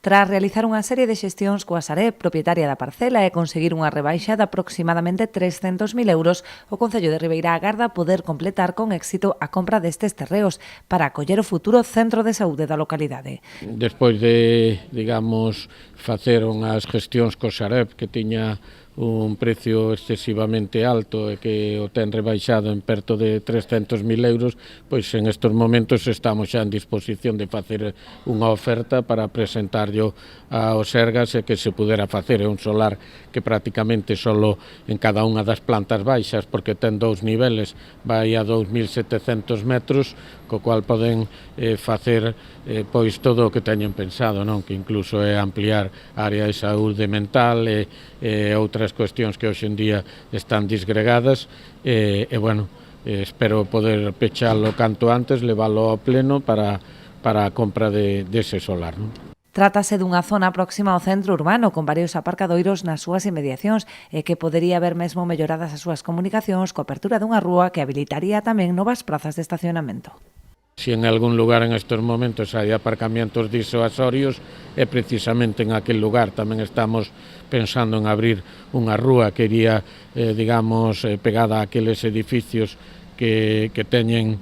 Tras realizar unha serie de xestións coa Sareb, propietaria da parcela, e conseguir unha rebaixa de aproximadamente 300.000 euros, o Concello de Ribeira agarda poder completar con éxito a compra destes terreos para acoller o futuro centro de saúde da localidade. Despois de, digamos, facer unhas gestións co Sareb que tiña un precio excesivamente alto e que o ten rebaixado en perto de 300.000 euros, pois en estes momentos estamos xa en disposición de facer unha oferta para presentarlo ao Sergas e que se pudera facer. É un solar que prácticamente solo en cada unha das plantas baixas, porque ten 2 niveles, vai a 2.700 metros, co cual poden facer pois todo o que teñen pensado, non? Que incluso é ampliar a área de saúde mental e outras cuestións que hoxe en día están disgregadas bueno, espero poder pechalo canto antes, leválo ao pleno para a compra dese solar, non? Trátase dunha zona próxima ao centro urbano con varios aparcadoiros nas súas inmediacións e que podería haber mesmo melloradas as súas comunicacións coa apertura dunha rúa que habilitaría tamén novas prazas de estacionamento. Si en algún lugar en estes momentos hai aparcamientos disuasorios, é precisamente en aquel lugar. Tamén estamos pensando en abrir unha rúa que iría, digamos, pegada a aqueles edificios que teñen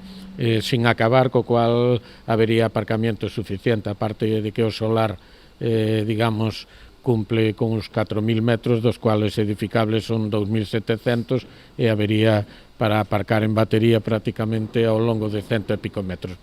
sin acabar, co cual habería aparcamiento suficiente, aparte de que o solar, digamos, cumple con uns 4.000 metros, dos cuales edificables son 2.700 e habería para aparcar en batería prácticamente ao longo de 100 e pico metros.